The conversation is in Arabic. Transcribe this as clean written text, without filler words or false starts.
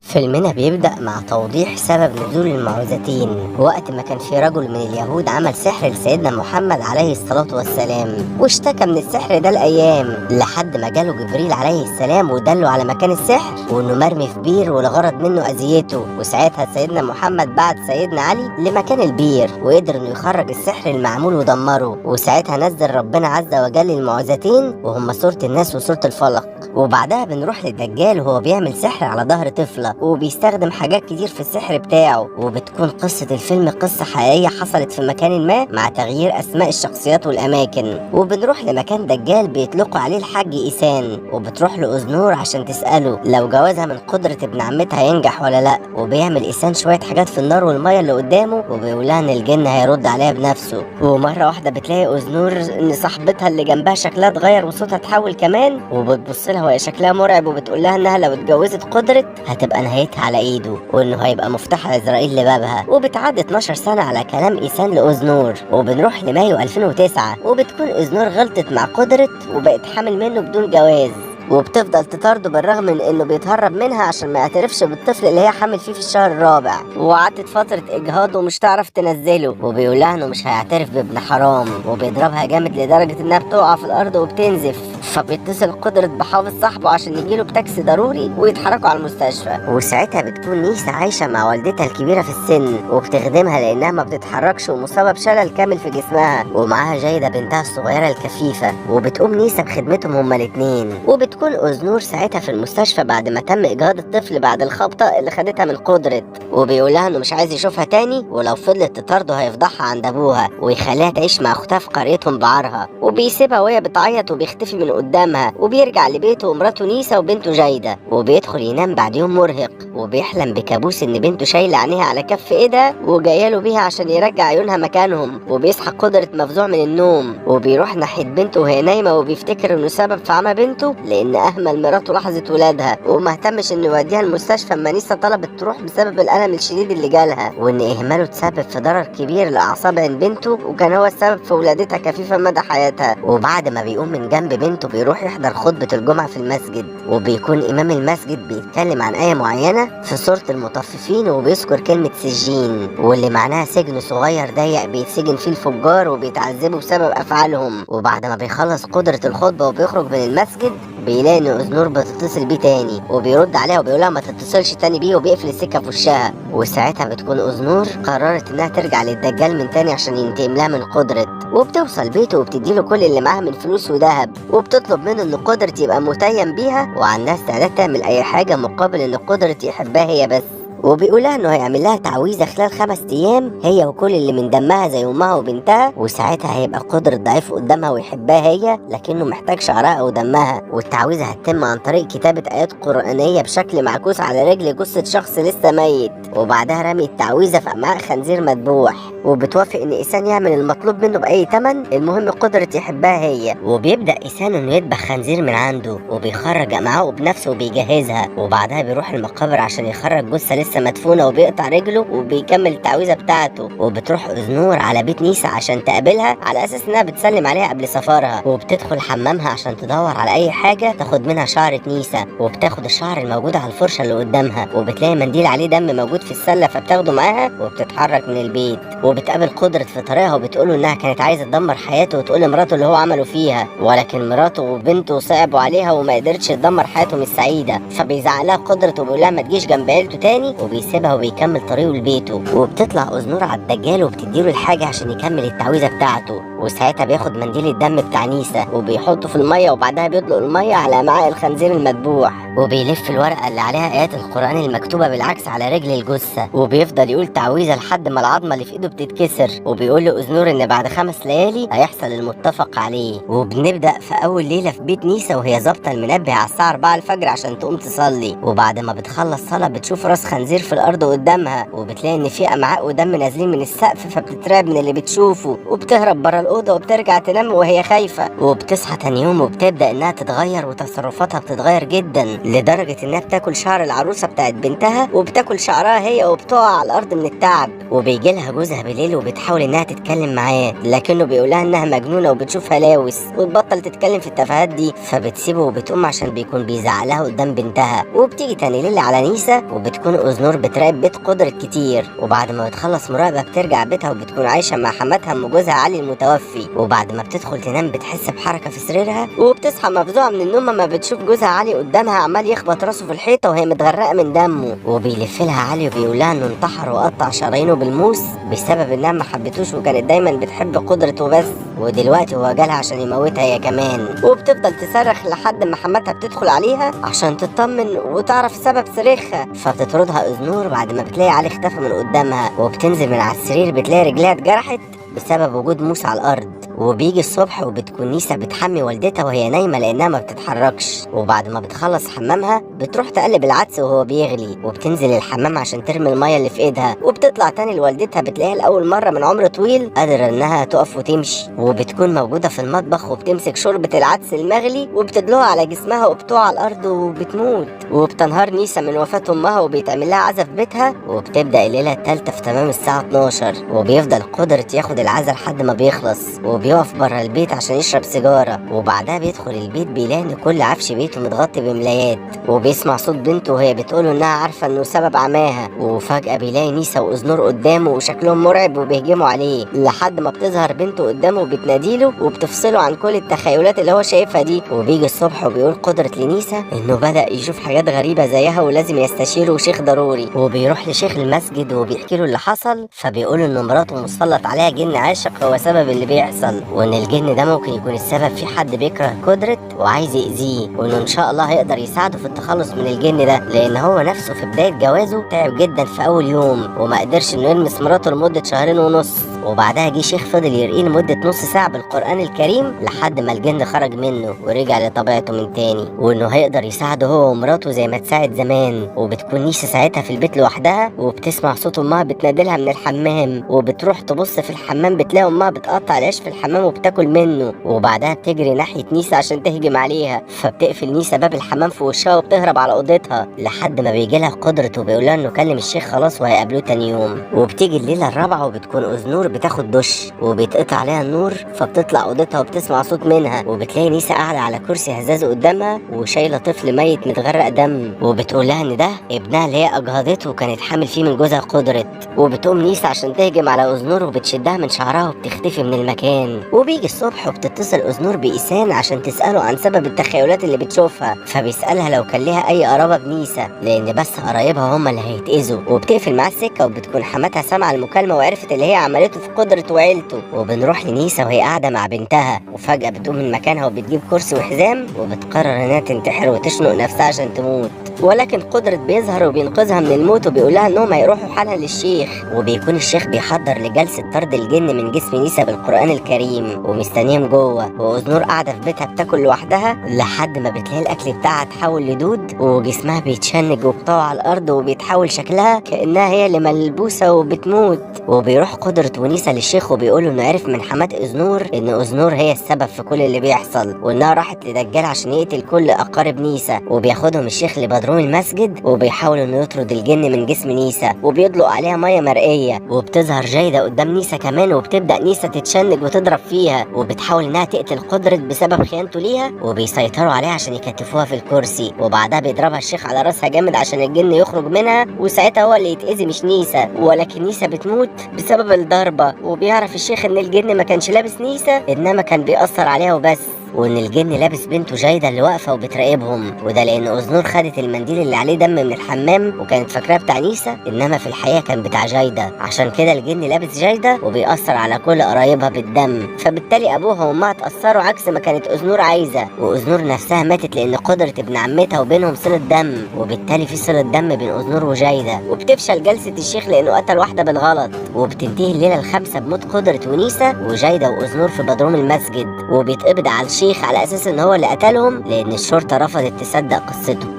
فيلمنا بيبدأ مع توضيح سبب نزول المعوذتين وقت ما كان في رجل من اليهود عمل سحر لسيدنا محمد عليه الصلاة والسلام، واشتكى من السحر ده الأيام لحد ما جاله جبريل عليه السلام ودله على مكان السحر وإنه مرمي في بير والغرض منه أذيته. وساعتها سيدنا محمد بعت سيدنا علي لمكان البير وقدر إنه يخرج السحر المعمول ودمره. وساعتها نزل ربنا عز وجل المعوذتين وهم سورة الناس وسورة الفلق. وبعدها بنروح للدجال وهو بيعمل سحر على ظهر طفلة وبيستخدم حاجات كتير في السحر بتاعه، وبتكون قصة الفيلم قصة حقيقية حصلت في مكان ما مع تغيير أسماء الشخصيات والأماكن. وبنروح لمكان دجال بيطلقوا عليه الحاج إيسان، وبتروح لأذنور عشان تسأله لو جوازها من قدرة ابن عمتها هينجح ولا لأ. وبيعمل إيسان شوية حاجات في النار والمية اللي قدامه وبيقولها إن الجن هيرد عليها بنفسه. ومرة واحدة بتلاقي أذنور إن صاحبتها اللي جنبها شكلها اتغير وصوتها اتحول كمان، وبتبص لها وهي شكلها مرعب وبتقول لها إنها لو اتجوزت قدرة هتبقى نهايتها على ايده وانه هيبقى مفتاح عزرائيل لبابها. وبتعدي 12 سنة على كلام إيسان لأذنور، وبنروح لمايو 2009 وبتكون أذنور غلطت مع قدرة وبقت حامل منه بدون جواز، وبتفضل تطارده بالرغم من انه بيتهرب منها عشان ما يعترفش بالطفل اللي هي حامل فيه في الشهر الرابع. وقعدت فترة اجهاض ومش تعرف تنزله، وبيقول لها انه مش هيعترف بابن حرام، وبيضربها جامد لدرجة انها بتقع في الارض وبتنزف. فبيتصل قدرة بحافظ صاحبه عشان يجيله بتاكسي ضروري ويتحركوا على المستشفى. وساعتها بتكون نيسا عايشة مع والدتها الكبيرة في السن وبتخدمها لانها ما بتتحركش ومصابة بشلل كامل في جسمها، ومعاها جايدة بنتها الصغيرة الكفيفة. وبتقوم نيسا بخدمتهم هما الاتنين. وبتكون أذنور ساعتها في المستشفى بعد ما تم إجهاض الطفل بعد الخبطة اللي خدتها من قدرة، وبيقولها انه مش عايز يشوفها تاني ولو فضلت تطارده هيفضحها عند ابوها ويخليها تعيش مع اختها في قريتهم بعارها. وبيسيبها وهي بتعيط وبيختفي من قدامها، وبيرجع لبيته ومراته نيسا وبنته جايدة، وبيدخل ينام بعد يوم مرهق وبيحلم بكابوس ان بنته شايله عينيها على كف ايدها وجايه بيها عشان يرجع عيونها مكانهم. وبيصحى قدرة مفزوع من النوم وبيروح ناحيه بنته وهي نايمه وبيفتكر انه سبب في عمى بنته لان اهمل مراته لحظه ولادها وما اهتمش انه يوديها المستشفى اما نيسا طلبت تروح بسبب الالم الشديد اللي جالها، وان اهماله تسبب في ضرر كبير لاعصاب عين بنته وكان هو السبب في ولادتها كفيفه مدى حياتها. وبعد ما بيقوم من جنب بنته بيروح يحضر خطبه الجمعه في المسجد، وبيكون امام المسجد بيتكلم عن ايه معينه في سوره المطففين وبيذكر كلمه سجين واللي معناها سجن صغير ضيق بيتسجن فيه الفجار وبيتعذبوا بسبب افعالهم. وبعد ما بيخلص قدرة الخطبه وبيخرج من المسجد بيلاقي ان أذنور بتتصل بيه تاني وبيرد عليها وبيقولها ما تتصلش تاني بيه وبيقفل السكه في وشها. وساعتها بتكون أذنور قررت انها ترجع للدجال من تاني عشان ينتقم لها من قدرة، وبتوصل بيته وبتديله كل اللي معاها من فلوس وذهب، وبتطلب منه ان قدرة يبقى متيم بيها وعندها استعداد تعمل اي حاجه مقابل ان قدرة يحبها هي بس. وبيقولها انه هيعمل لها تعويذه خلال 5 ايام هي وكل اللي من دمها زي امها وبنتها، وساعتها هيبقى قدرة ضعيف قدامها ويحبها هي لكنه محتاج شعرها او دمها. والتعويذه هتتم عن طريق كتابه ايات قرانيه بشكل معكوس على رجل جثه شخص لسه ميت، وبعدها رمي التعويذه في امعاء خنزير مذبوح. وبتوافق ان ايسان يعمل المطلوب منه باي ثمن المهم قدرة يحبها هي. وبيبدا ايسان انه يذبح خنزير من عنده وبيخرج امعاءه بنفسه وبيجهزها، وبعدها بيروح المقابر عشان يخرج جثه لسه مدفونه وبيقطع رجله وبيكمل التعويذه بتاعته. وبتروح أذنور على بيت نيسا عشان تقابلها على اساس انها بتسلم عليها قبل سفرها، وبتدخل حمامها عشان تدور على اي حاجه تاخد منها شعرة نيسا، وبتاخد الشعر الموجود على الفرشه اللي قدامها وبتلاقي منديل عليه دم موجود في السله فبتاخده معاها وبتتحرك من البيت. وبتقابل قدرة في طريقها وبتقوله انها كانت عايزه تدمر حياته وتقول لمراته اللي هو عمله فيها، ولكن مراته وبنته صعبوا عليها وما قدرتش تدمر حياتهم السعيده. فبيزعق لها قدرة وبيقول لها ما تجيش جنب عيلته تاني وبيسيبها وبيكمل طريقه لبيته. وبتطلع أذنور على الدجال وبتديله الحاجه عشان يكمل التعويذه بتاعته، وساعتها بياخد منديل الدم بتاع نيسا وبيحطه في الميه وبعدها بيطلق الميه على امعاء الخنزير المذبوح، وبيلف الورقه اللي عليها ايات القران المكتوبه بالعكس على رجل الجثه، وبيفضل يقول تعويذه لحد ما العظمه اللي في ايده بتتكسر. وبيقول لأذنور ان بعد 5 ليالي هيحصل المتفق عليه. وبنبدا في اول ليله في بيت نيسا وهي ظابطه المنبه على الساعه 4 الفجر عشان تقوم تصلي، وبعد ما بتخلص صلاه بتشوف راس خنزير خنزير في الارض قدامها، وبتلاقي ان في امعاء ودم نازلين من السقف، فبتترعب من اللي بتشوفه وبتهرب بره الاوضه وبترجع تنام وهي خايفه. وبتصحى تاني يوم وبتبدا انها تتغير وتصرفاتها بتتغير جدا، لدرجه انها بتاكل شعر العروسه بتاعت بنتها وبتاكل شعرها هي وبتقع على الارض من التعب. وبيجي لها جوزها بالليل وبتحاول انها تتكلم معاه، لكنه بيقولها انها مجنونه وبتشوف هلاوس وتبطل تتكلم في التفاهات دي، فبتسيبه وبتقوم عشان بيكون بيزعلها قدام بنتها. وبتيجي تاني ليله على نيسا وبتكون أذنور بتراقب بيت قدرة كتير، وبعد ما بتخلص مراقبه بترجع بيتها وبتكون عايشه مع حماتها ام جوزها علي المتوفي. وبعد ما بتدخل تنام بتحس بحركه في سريرها وبتصحى مفزوعه من النوم ما بتشوف جوزها علي قدامها عمال يخبط راسه في الحيطه وهي متغرقه من دمه. وبيلف لها علي وبيقول لها انه انتحر وقطع شرايينه بالموس بسبب انها ما حبتوش وكانت دايما بتحب قدرته بس، ودلوقتي هو جالها عشان يموتها هي كمان. وبتفضل تصرخ لحد ما حماتها بتدخل عليها عشان تطمن وتعرف سبب صريخها، فبتطردها أذنور بعد ما بتلاقي علي اختفى من قدامها. وبتنزل من على السرير بتلاقي رجليها اتجرحت بسبب وجود موس على الارض. وبيجي الصبح وبتكون نيسا بتحمي والدتها وهي نايمه لانها ما بتتحركش، وبعد ما بتخلص حمامها بتروح تقلب العدس وهو بيغلي، وبتنزل الحمام عشان ترمي الميه اللي في ايدها، وبتطلع تاني لوالدتها بتلاقيها لاول مره من عمر طويل قادره انها تقف وتمشي. وبتكون موجوده في المطبخ وبتمسك شوربه العدس المغلي وبتدلوها على جسمها وبتقع على الارض وبتموت. وبتنهار نيسا من وفاه امها وبيتعمل لها عزا في بيتها. وبتبدا الليله الثالثه في تمام الساعه 12، وبيفضل قدرة ياخد العزا لحد ما بيخلص، وبيقف بره البيت عشان يشرب سيجاره. وبعدها بيدخل البيت بيلاقي ان كل عفش بيته متغطي بملايات، وبيسمع صوت بنته وهي بتقوله انها عارفه انه سبب عماها. وفجاه بيلاقي نيسا وأذنور قدامه وشكلهم مرعب وبيهجموا عليه، لحد ما بتظهر بنته قدامه وبتناديله وبتفصله عن كل التخيلات اللي هو شايفها دي. وبيجي الصبح وبيقول قدرة لنيسا انه بدأ يشوف حاجات غريبه زيها ولازم يستشيره شيخ ضروري. وبيروح لشيخ المسجد وبيحكي له اللي حصل، فبيقول انه مراته مسلط عليها جن عاشق هو سبب اللي بيحصل، وان الجن ده ممكن يكون السبب في حد بيكره قدرة وعايز يأذيه، وانه ان شاء الله هيقدر يساعده في التخلص من الجن ده، لان هو نفسه في بداية جوازه تعب جدا في اول يوم وما قدرش انه يلمس مراته لمدة 2.5 شهور. وبعدها جه شيخ فضل يرقيه لمدة نص ساعة بالقرآن الكريم لحد ما الجن خرج منه ورجع لطبيعته من تاني، وانه هيقدر يساعده هو ومراته زي ما تساعد زمان. وبتكون نيسا ساعتها في البيت لوحدها وبتسمع صوت امها بتنادلها من الحمام، وبتروح تبص في الحمام بتلاقي امها بتقطع العيش في الحمام وبتاكل منه. وبعدها بتجري ناحية نيسا عشان تهجم عليها، فبتقفل نيسا باب الحمام في وشها وبتهرب على اوضتها لحد ما بيجي لها قدرة وبيقول لها انه كلم الشيخ خلاص وهيقابلوه تاني يوم. وبتيجي الليلة الرابعة وبتكون أذنور بتاخد دش وبيتقطع عليها النور، فبتطلع اوضتها وبتسمع صوت منها، وبتلاقي نيسا قاعدة على كرسي هزاز قدامها وشايلة طفل ميت متغرق دم، وبتقول لها ان ده ابنها اللي هي اجهضته وكانت حامل فيه من جوزها قدرة. وبتقوم نيسا عشان تهجم على أذنور وبتشدها من شعرها وبتختفي من المكان. وبيجي الصبح وبتتصل أذنور بإيسان عشان تسأله عن سبب التخيلات اللي بتشوفها، فبيسألها لو كان ليها أي قرابة بنيسا لأن بس قرايبها هم اللي هيتأذوا. وبتقفل معاه السكة وبتكون حماتها سامعة المكالمة وعرفت اللي هي عملته في قدرة وعيلته. وبنروح لنيسا وهي قاعدة مع بنتها، وفجأة بتقوم من مكانها وبتجيب كرسي وحزام وبتقرر إنها تنتحر وتشنق نفسها عشان تموت. ولكن قدرة بيظهر وبينقذها من الموت وبيقولها انهم هيروحوا حالها للشيخ، وبيكون الشيخ بيحضر لجلسة طرد الجن من جسم نيسا بالقرآن الكريم ومستنيهم جوه. وأذنور قاعدة في بيتها بتاكل لوحدها لحد ما بتلاقي الأكل بتاعها اتحول لدود وجسمها بيتشنج وبتقع على الأرض وبيتحول شكلها كأنها هي اللي ملبوسة وبتموت. وبيروح قدرة ونيسا للشيخ وبيقولوا انه عرف من حمات أذنور ان أذنور هي السبب في كل اللي بيحصل، وانها راحت لدجال عشان يقتل كل أقارب نيسا. وبياخدهم الشيخ لبدروم المسجد وبيحاول انه يطرد الجن من جسم نيسا وبيطلق عليها ميه مرئيه. وبتظهر جايده قدام نيسا كمان وبتبدا نيسا تتشنج وتضرب فيها، وبتحاول انها تقتل قدرة بسبب خيانته ليها، وبيسيطروا عليها عشان يكتفوها في الكرسي. وبعدها بيضربها الشيخ على راسها جامد عشان الجن يخرج منها، وساعتها هو اللي يتأذي مش نيسا. ولكن نيسا بتموت بسبب الضربه، وبيعرف الشيخ ان الجن ما كانش لابس نيسا انما كان بيأثر عليها وبس، وان الجن لابس بنته جايده اللي واقفه وبتراقبهم. وده لان أذنور خدت المنديل اللي عليه دم من الحمام وكانت فاكراه بتاع نيسا انما في الحقيقه كان بتاع جايده، عشان كده الجن لابس جايده وبيأثر على كل قرايبها بالدم. فبالتالي ابوها وامها اتأثروا عكس ما كانت أذنور عايزه، وأذنور نفسها ماتت لان قدرة ابن عمتها وبينهم صله دم، وبالتالي في صله دم بين أذنور وجايده. وبتفشل جلسه الشيخ لانه قتل واحده بالغلط، وبتنتهي الليله الخامسه بموت قدرة ونيسا وجايده وأذنور في بدروم المسجد، وبيتقبض على الشيخ على اساس ان هو اللي قتلهم لان الشرطه رفضت تصدق قصته.